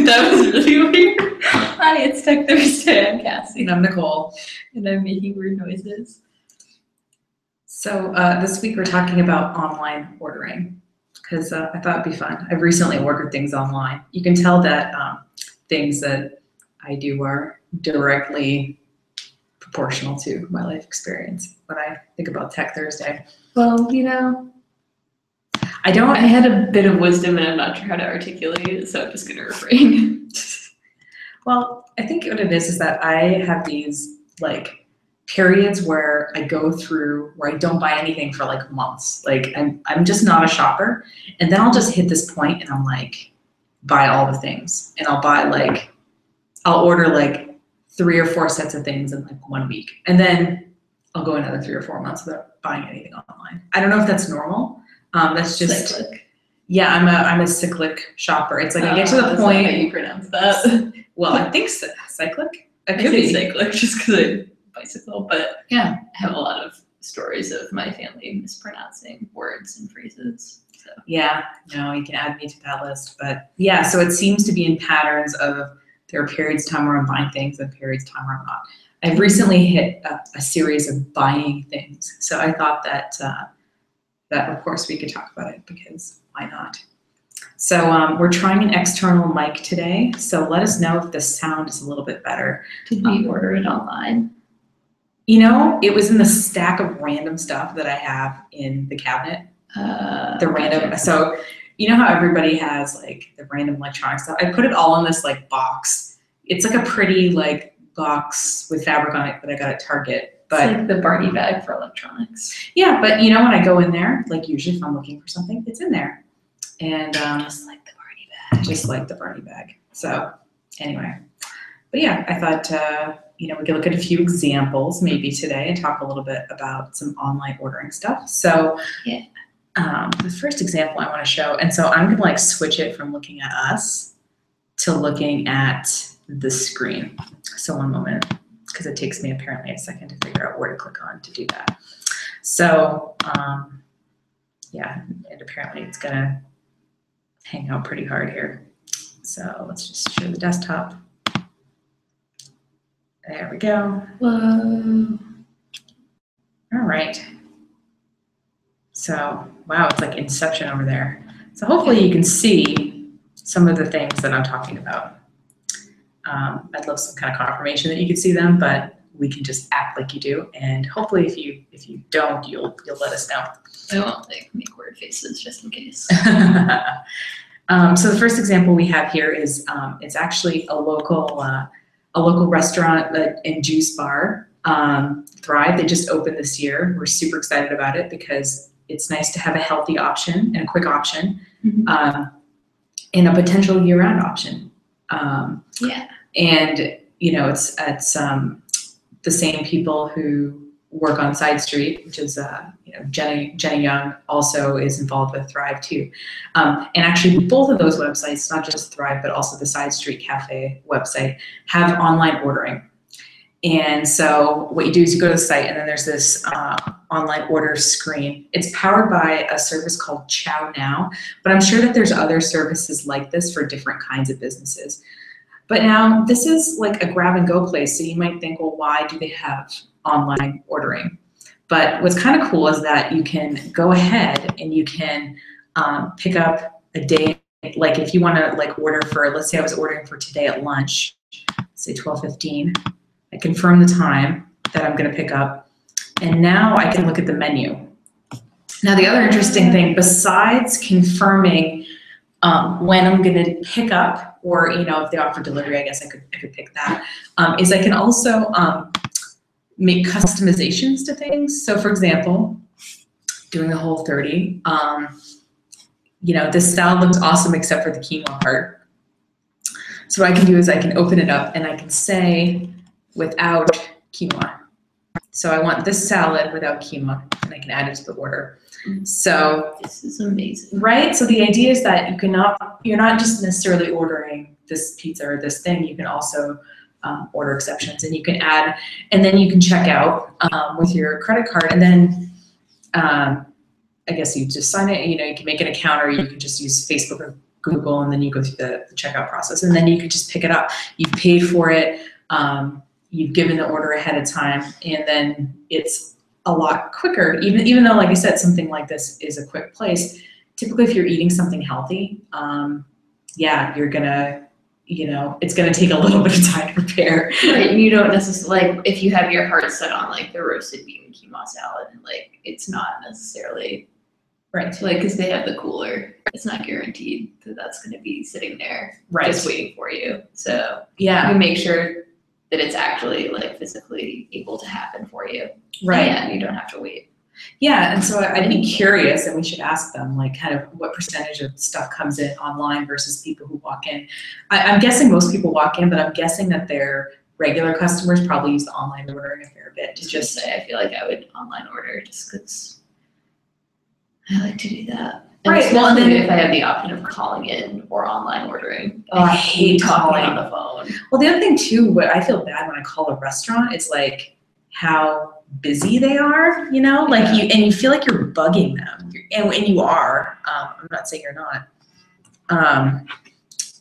That was really weird. Hi, it's Tech Thursday. I'm Cassie. And I'm Nicole. And I'm making weird noises. So this week we're talking about online ordering because I thought it'd be fun. I've recently ordered things online. You can tell that things that I do are directly proportional to my life experience when I think about Tech Thursday. Well, you know, I had a bit of wisdom and I'm not sure how to articulate it, so I'm just going to refrain. Well, I think what it is that I have these like periods where I go through where I don't buy anything for like months. Like I'm just not a shopper. And then I'll just hit this point and I'm like, buy all the things. And I'll order like 3 or 4 sets of things in like 1 week. And then I'll go another 3 or 4 months without buying anything online. I don't know if that's normal. That's just cyclic. Yeah, I'm a cyclic shopper. It's like I get to the point. How you pronounce that? Well, I think so. Cyclic. It could be cyclic just because I bicycle, but yeah, I have a lot of stories of my family mispronouncing words and phrases. So yeah, no, you can add me to that list. But yeah, so it seems to be in patterns of there are periods of time where I'm buying things and periods of time where I'm not. I've recently hit a series of buying things, so I thought that of course we could talk about it because why not? So we're trying an external mic today, so let us know if the sound is a little bit better. Did we order it online? You know, it was in the stack of random stuff that I have in the cabinet. So you know how everybody has like the random electronic stuff? I put it all in this like box. It's like a pretty like box with fabric on it that I got at Target. But it's like the Barney bag for electronics. Yeah, but you know when I go in there, like usually if I'm looking for something, it's in there. And just like the Barney bag. Just like the Barney bag. So anyway, but yeah, I thought we could look at a few examples maybe today and talk a little bit about some online ordering stuff. So yeah, the first example I want to show, and so I'm gonna like switch it from looking at us to looking at the screen. So one moment, because it takes me apparently a second to figure out where to click on to do that. So yeah, and apparently it's gonna hang out pretty hard here. So let's just show the desktop. There we go. Whoa. All right. So, wow, it's like Inception over there. So hopefully you can see some of the things that I'm talking about. I'd love some kind of confirmation that you can see them, but we can just act like you do. And hopefully if you don't, you'll let us know. I won't like make weird faces just in case. So the first example we have here is it's actually a local restaurant and juice bar, Thrive. They just opened this year. We're super excited about it because it's nice to have a healthy option and a quick option, and a potential year-round option. Yeah. And you know, it's the same people who work on Side Street, which is Jenny Young also is involved with Thrive too. And actually both of those websites, not just Thrive, but also the Side Street Cafe website, have online ordering. And so what you do is you go to the site and then there's this online order screen. It's powered by a service called Chow Now, but I'm sure that there's other services like this for different kinds of businesses. But now this is like a grab and go place. So you might think, well, why do they have online ordering? But what's kind of cool is that you can go ahead and you can pick up a day. Like if you want to like order for, let's say I was ordering for today at lunch, say 12:15. I confirm the time that I'm going to pick up, and now I can look at the menu. Now the other interesting thing, besides confirming when I'm going to pick up, or if they offer delivery, I guess I could pick that, is I can also make customizations to things. So for example, doing the Whole30, this salad looks awesome except for the quinoa part. So what I can do is I can open it up and I can say without quinoa. So I want this salad without quinoa, and I can add it to the order. So this is amazing, right? So the idea is that you're not just necessarily ordering this pizza or this thing. You can also order exceptions, and you can add, and then you can check out with your credit card, and then I guess you just sign it. You can make an account, or you can just use Facebook Google, and then you go through the checkout process, and then you can just pick it up. You've paid for it, you've given the order ahead of time, and then it's a lot quicker. Even though, like I said, something like this is a quick place. Typically, if you're eating something healthy, yeah, you're gonna, it's gonna take a little bit of time to prepare. Right, and you don't necessarily, like, if you have your heart set on, like, the roasted bean and quinoa salad, and, like, it's not necessarily, Right. like, because they have the cooler, it's not guaranteed that that's going to be sitting there Right. just waiting for you. So Yeah. you make sure that it's actually, like, physically able to happen for you. Right. And you don't have to wait. Yeah, and so I'd be curious, and we should ask them, like, kind of what percentage of stuff comes in online versus people who walk in. I'm guessing most people walk in, but I'm guessing that their regular customers probably use the online ordering a fair bit to just say, I feel like I would online order just because I like to do that. And right. Well, and then if I have the option of calling in or online ordering, I hate talking calling on the phone. Well, the other thing too, what I feel bad when I call a restaurant is like how busy they are, like you feel like you're bugging them, and you are. I'm not saying you're not,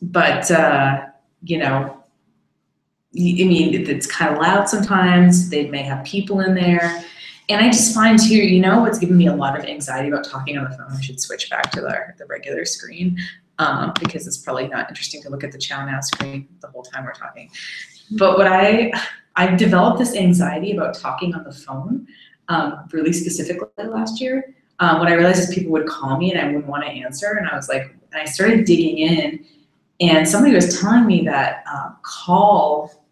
but I mean, it's kind of loud sometimes. They may have people in there, and I just find too, what's giving me a lot of anxiety about talking on the phone. I should switch back to the regular screen because it's probably not interesting to look at the Chow Now screen the whole time we're talking. But what I've developed this anxiety about talking on the phone really specifically last year. What I realized is people would call me and I wouldn't want to answer. And I was like, and I started digging in, and somebody was telling me that call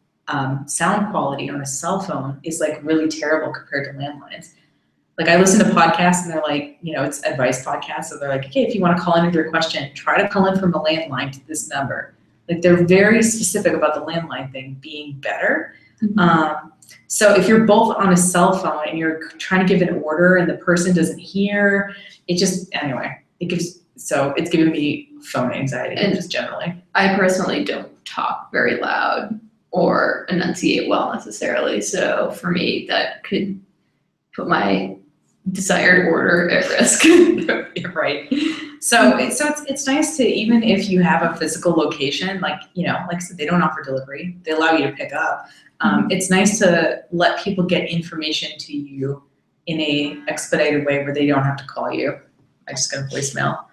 sound quality on a cell phone is like really terrible compared to landlines. Like I listen to podcasts and they're like, it's advice podcasts. So they're like, okay, if you want to call in with your question, try to call in from a landline to this number. Like they're very specific about the landline thing being better. Mm-hmm. So if you're both on a cell phone and you're trying to give an order and the person doesn't hear, it's giving me phone anxiety and just generally. I personally don't talk very loud or enunciate well necessarily. So for me, that could put my desired order at risk. Right. So it's nice to, even if you have a physical location, like I said, they don't offer delivery. They allow you to pick up. It's nice to let people get information to you in a expedited way where they don't have to call you. I just got a voicemail.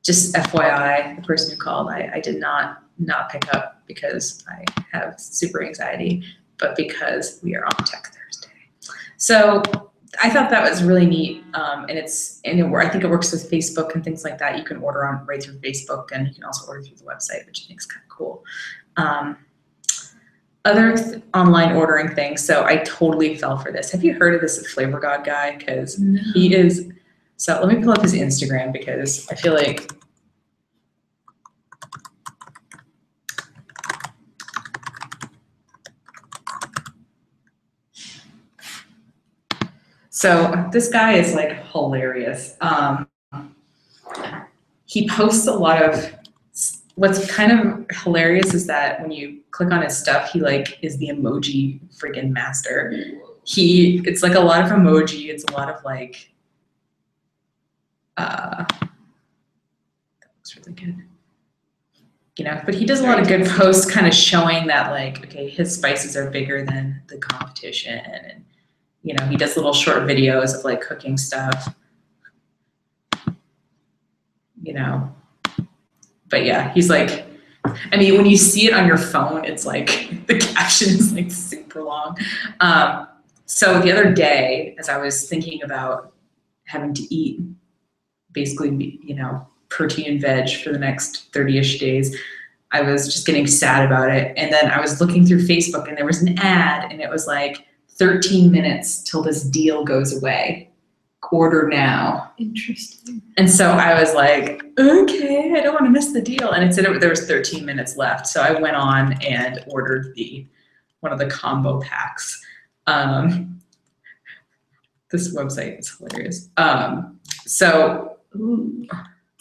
Just FYI, the person who called, I did not pick up because I have super anxiety, but because we are on Tech Thursday. So I thought that was really neat, and I think it works with Facebook and things like that. You can order on right through Facebook, and you can also order through the website, which I think is kind of cool. Other online ordering things. So I totally fell for this. Have you heard of this Flavor God guy? Because he is. So let me pull up his Instagram because I feel like. So this guy is like hilarious. He posts a lot of, what's kind of hilarious is that when you click on his stuff, he like is the emoji freaking master. It's like a lot of emoji. It's a lot of like, that looks really good. But he does a lot of good posts kind of showing that like, okay, his spices are bigger than the competition, and he does little short videos of like cooking stuff, but yeah, he's like, I mean, when you see it on your phone, it's like the caption is like super long. So the other day, as I was thinking about having to eat basically, protein and veg for the next 30-ish days, I was just getting sad about it. And then I was looking through Facebook and there was an ad and it was like 13 minutes till this deal goes away. Order now. Interesting. And so I was like, okay, I don't want to miss the deal. And it said there was 13 minutes left. So I went on and ordered one of the combo packs. This website is hilarious. Ooh,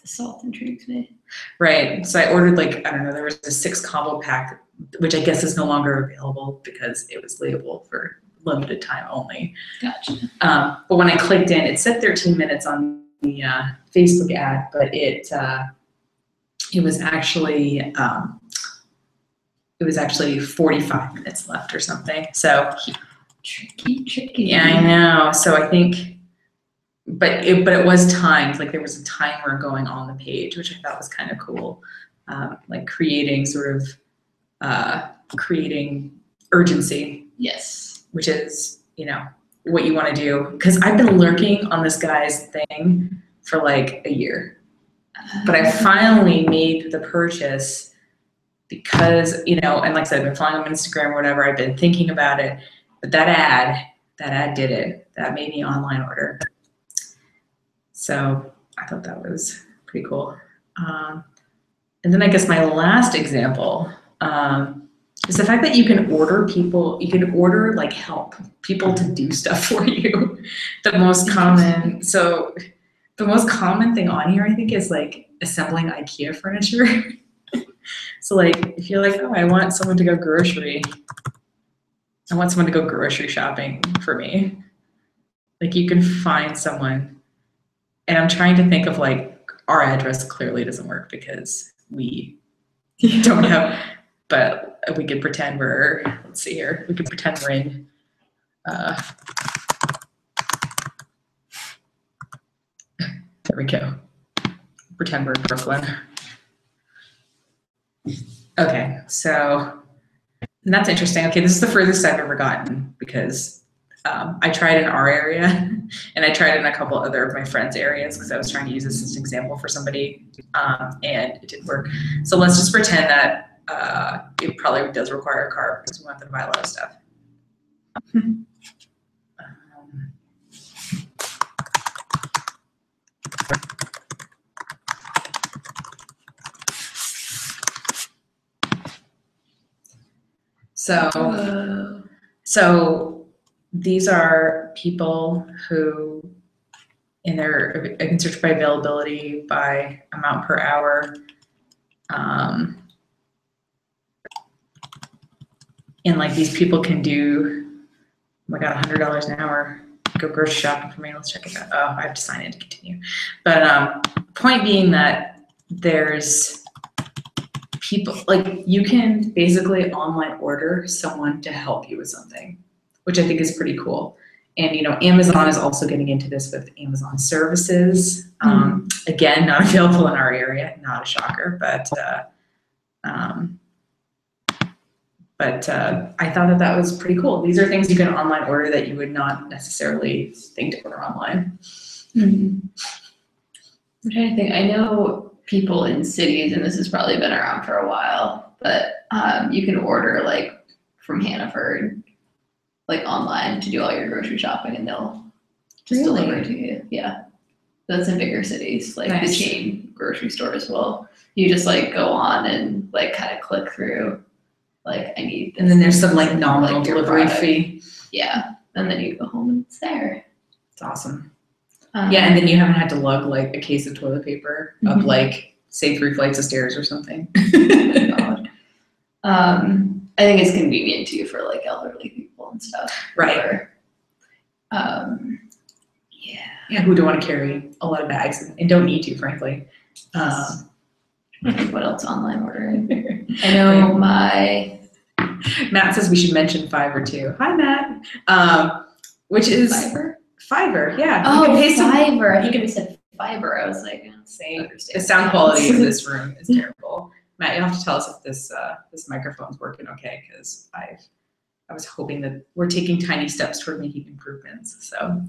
the salt intrigues me. Right. So I ordered there was a 6 combo pack, which I guess is no longer available because it was labeled for limited time only. Gotcha. But when I clicked in, it said 13 minutes on the Facebook ad, but it was actually 45 minutes left or something. So Tricky. yeah, I know. So I think, but it was timed. Like there was a timer going on the page, which I thought was kind of cool. Like creating creating urgency. Yes. Which is, what you want to do. Because I've been lurking on this guy's thing for like a year. But I finally made the purchase because, and like I said, I've been following on Instagram or whatever. I've been thinking about it. But that ad did it. That made me online order. So I thought that was pretty cool. And then I guess my last example is the fact that you can order like help people to do stuff for you. The most common thing on here, I think, is like assembling IKEA furniture. So like, if you're like, oh, I want someone to go grocery shopping for me. Like you can find someone, and I'm trying to think of like, our address clearly doesn't work because we don't have, but we could pretend let's see here. We could pretend we're in, there we go. Pretend we're in Brooklyn. Okay, so and that's interesting. Okay, this is the furthest I've ever gotten because I tried in our area and I tried in a couple other of my friends' areas because I was trying to use this as an example for somebody and it didn't work. So let's just pretend that it probably does require a car because we want them to buy a lot of stuff. So these are people who, I can search by availability, by amount per hour, and like these people can do, oh my God, $100 an hour, go grocery shopping for me. Let's check it out. Oh, I have to sign in to continue. But point being that there's people, like you can basically online order someone to help you with something, which I think is pretty cool. And, Amazon is also getting into this with Amazon services. Again, not available in our area, not a shocker, but I thought that was pretty cool. These are things you can online order that you would not necessarily think to order online. Mm-hmm. I'm trying to think. I know people in cities, and this has probably been around for a while, but you can order like from Hannaford, like online to do all your grocery shopping, and they'll just deliver it to you. Yeah, that's in bigger cities, like nice. The chain grocery stores will. You just like go on and like kind of click through, like I need this. And then there's some like nominal like, delivery fee. Yeah, and then you go home and it's there. It's awesome. Yeah, and then you haven't had to lug like a case of toilet paper up like say 3 flights of stairs or something. God. I think it's convenient too for like elderly people and stuff. Right. Or, yeah, who don't want to carry a lot of bags and don't need to, frankly. What else online ordering? I know Matt says we should mention Fiverr too. Hi, Matt. Which is Fiverr, yeah. Oh, Fiverr. I think it said Fiverr. I was like, the sound quality in this room is terrible. Matt, you'll have to tell us if this microphone's working okay, because I was hoping that we're taking tiny steps toward making improvements. So,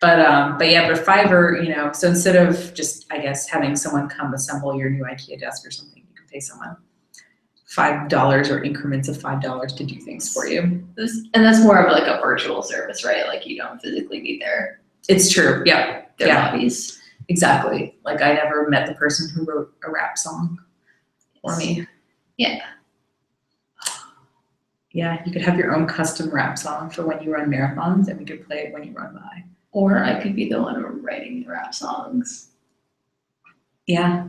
but Fiverr, so instead of just, I guess, having someone come assemble your new IKEA desk or something, you can pay someone $5 or increments of $5 to do things for you. And that's more of like a virtual service, right? Like you don't physically be there. It's true. Yeah. Their hobbies. Exactly. Like I never met the person who wrote a rap song for me. Yeah. Yeah, you could have your own custom rap song for when you run marathons, and we could play it when you run by. Or I could be the one writing the rap songs. Yeah.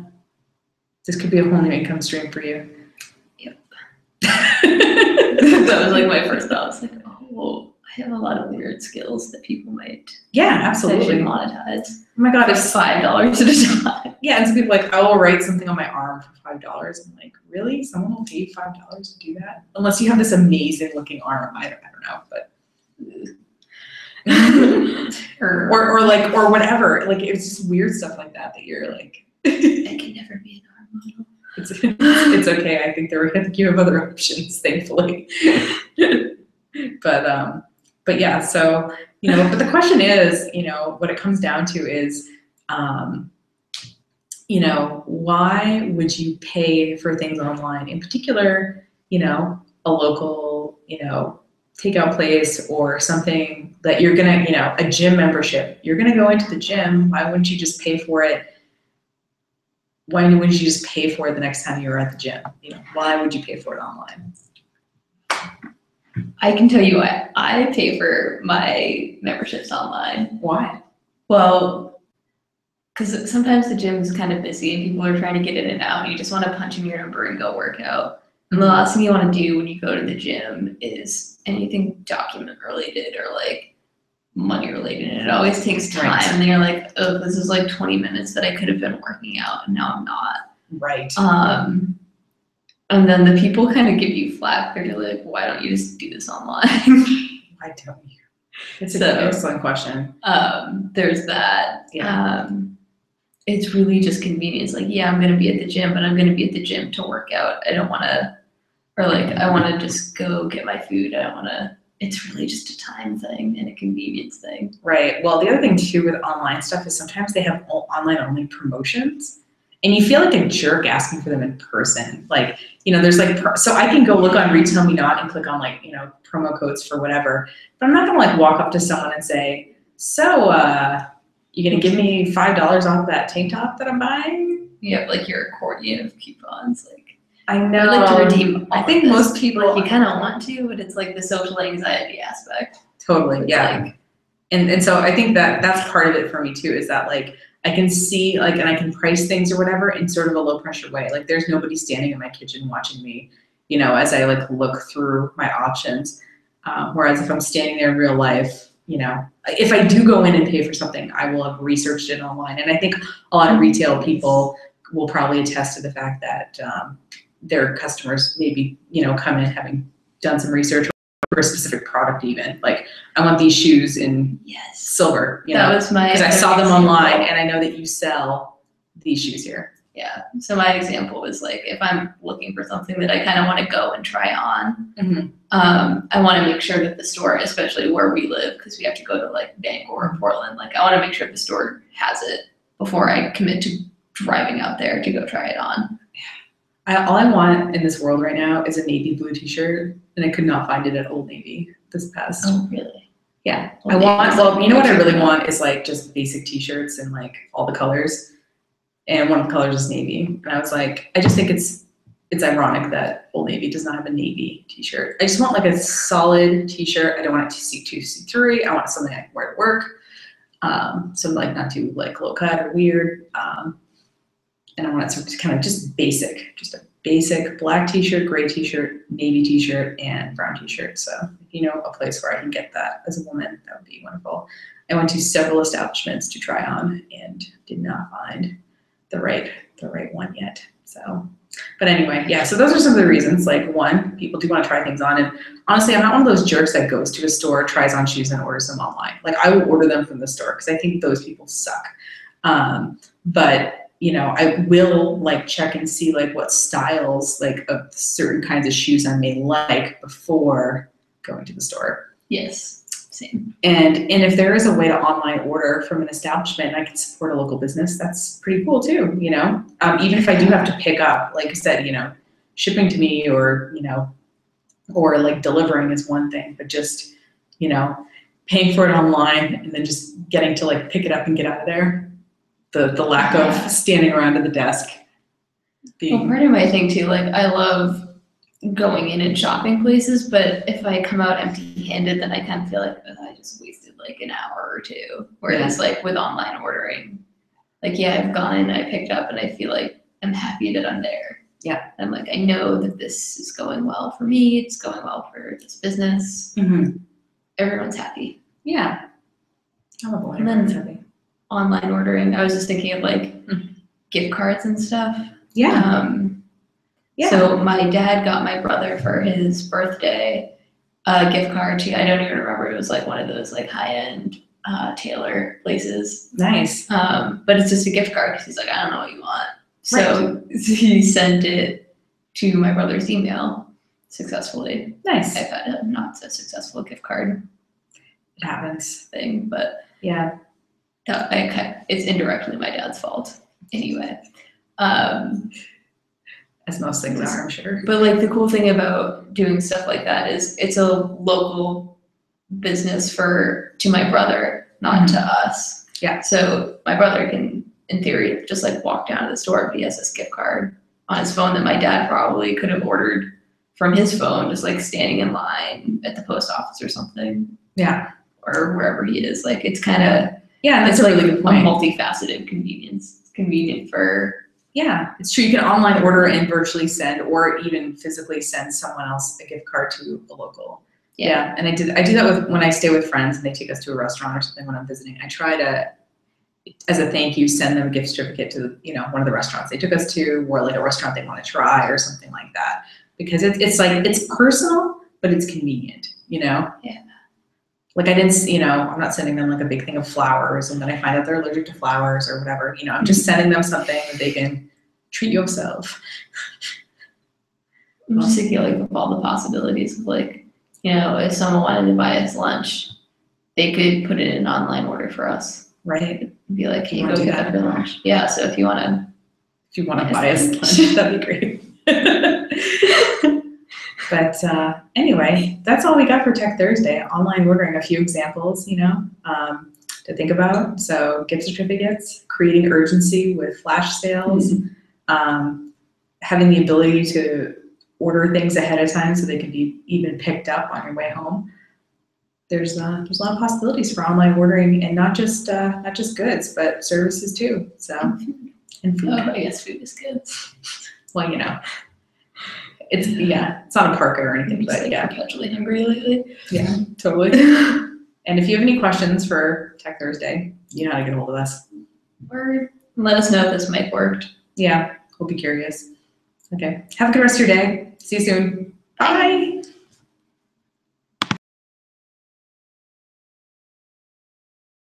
This could be a whole new income stream for you. Yep. That was like my first thought. I was like, oh, I have a lot of weird skills that people might Yeah, actually absolutely. Oh monetize my God, for if $5 at a time. yeah, and some people like, I will write something on my arm for $5. I'm like, really? Someone will pay $5 to do that? Unless you have this amazing looking arm. I don't know, but or whatever. Like it's just weird stuff like that you're like I can never be an arm model. it's okay. I think you have other options, thankfully. But yeah, so but the question is, what it comes down to is why would you pay for things online? In particular, a local, takeout place or something that you're gonna, a gym membership. You're gonna go into the gym. Why wouldn't you just pay for it? Why wouldn't you just pay for it the next time you're at the gym? Why would you pay for it online? I can tell you why I pay for my memberships online. Why? Well, because sometimes the gym is kind of busy and people are trying to get in and out and you just want to punch in your number and go work out. And the last thing you want to do when you go to the gym is anything document related or like money related. And it always takes time. Right. And then you're like, oh, this is like 20 minutes that I could have been working out and now I'm not. Right. And then the people kind of give you flack. They're like, why don't you just do this online? Why don't you? It's an excellent question. There's that. Yeah. It's really just convenience. Like, yeah, I'm going to be at the gym, but I'm going to be at the gym to work out. I don't want to, or like, I want to just go get my food. I don't want to, it's really just a time thing and a convenience thing. Right. Well, the other thing too with online stuff is sometimes they have online only promotions. And you feel like a jerk asking for them in person. Like, there's like, so I can go look on Retail Me Not and click on like, promo codes for whatever. But I'm not gonna like walk up to someone and say, so you gonna give me $5 off that tank top that I'm buying? You have like your accordion of coupons. Like, I know. I like to redeem. I think most people, like, you kind of want to, but it's like the social anxiety aspect. Totally, yeah. Like, and so I think that's part of it for me too, is that like, I can see like, and I can price things or whatever in sort of a low pressure way. Like there's nobody standing in my kitchen watching me, as I like look through my options. Whereas if I'm standing there in real life, if I do go in and pay for something, I will have researched it online. And I think a lot of retail people will probably attest to the fact that their customers maybe, come in having done some research for a specific product even. Like, I want these shoes in silver, that was my, because I saw them online and I know that you sell these shoes here. Yeah. So my example was like, if I'm looking for something that I kind of want to go and try on, I want to make sure that the store, especially where we live, because we have to go to like Bangor or Portland, like I want to make sure the store has it before I commit to driving out there to go try it on. All I want in this world right now is a navy blue t-shirt, and I could not find it at Old Navy this past. Oh, really? Yeah. What I really want is like just basic t-shirts and like all the colors. And one of the colors is navy. And I was like, I just think it's ironic that Old Navy does not have a navy t-shirt. I just want like a solid t-shirt. I don't want it to see too see-through. I want something I can wear to work. Something like not too like low cut or weird. And I want it to kind of just basic, just a basic black t-shirt, gray t-shirt, navy t-shirt, and brown t-shirt. So if you know a place where I can get that as a woman, that would be wonderful. I went to several establishments to try on and did not find the right one yet. So, but anyway, yeah, so those are some of the reasons. Like, one, people do want to try things on. And honestly, I'm not one of those jerks that goes to a store, tries on shoes, and orders them online. Like, I will order them from the store because I think those people suck. But I will like check and see like what styles like of certain kinds of shoes I may like before going to the store. Yes, same. And if there is a way to online order from an establishment and I can support a local business, that's pretty cool too, even if I do have to pick up, like I said, shipping to me or like delivering is one thing, but just, paying for it online and then just getting to like pick it up and get out of there. The lack of standing around at the desk. Well, part of my thing too, like I love going in and shopping places, but if I come out empty-handed, then I kind of feel like I just wasted like an hour or two. Whereas like with online ordering, like I've gone in, I picked up, and I feel like I'm happy that I'm there. Yeah. I'm like, I know that this is going well for me. It's going well for this business. Mm-hmm. everyone's happy. Yeah. I love And then- something. Online ordering, I was just thinking of like gift cards and stuff. Yeah. Yeah. So my dad got my brother for his birthday a gift card to, I don't even remember, it was like one of those like high-end tailor places. Nice. But it's just a gift card because he's like, I don't know what you want. So he sent it to my brother's email successfully. Nice. I've had a not so successful gift card It happens. thing, but Yeah. it's indirectly my dad's fault anyway. As most things are, I'm sure. But like the cool thing about doing stuff like that is it's a local business to my brother, not to us. Yeah. So my brother can, in theory, just like walk down to the store if he has this gift card on his phone that my dad probably could have ordered from his phone, just like standing in line at the post office or something. Yeah. Or wherever he is. Like it's kind of, Yeah, that's it's a like really good point. a multifaceted convenience. It's convenient for, Yeah, it's true. You can online order and virtually send, or even physically send someone else a gift card to a local. Yeah, and I do that with when I stay with friends and they take us to a restaurant or something when I'm visiting. I try to, as a thank you, send them a gift certificate to one of the restaurants they took us to, or like a restaurant they want to try or something like that, because it's like it's personal but it's convenient. Yeah. Like I didn't, I'm not sending them like a big thing of flowers and then I find out they're allergic to flowers or whatever. I'm just sending them something that they can treat yourself. I'm just thinking like of all the possibilities of like, if someone wanted to buy us lunch, they could put in an online order for us. Right. Be like, hey, You go wanna do get that? that for lunch. Yeah, so if you want to. If you want to Yes. buy us lunch, that'd be great. But anyway, that's all we got for Tech Thursday. Online ordering, a few examples, to think about. So gift certificates, creating urgency with flash sales, having the ability to order things ahead of time so they can be even picked up on your way home. There's a lot of possibilities for online ordering, and not just goods, but services too. So and food. Oh, I guess food is good. Well, it's not a parker or anything, I'm just but like yeah, perpetually hungry lately. yeah, totally. And if you have any questions for Tech Thursday, you know how to get a hold of us. Or let us know if this mic worked. Yeah, we'll be curious. Okay, have a good rest of your day. See you soon. Bye.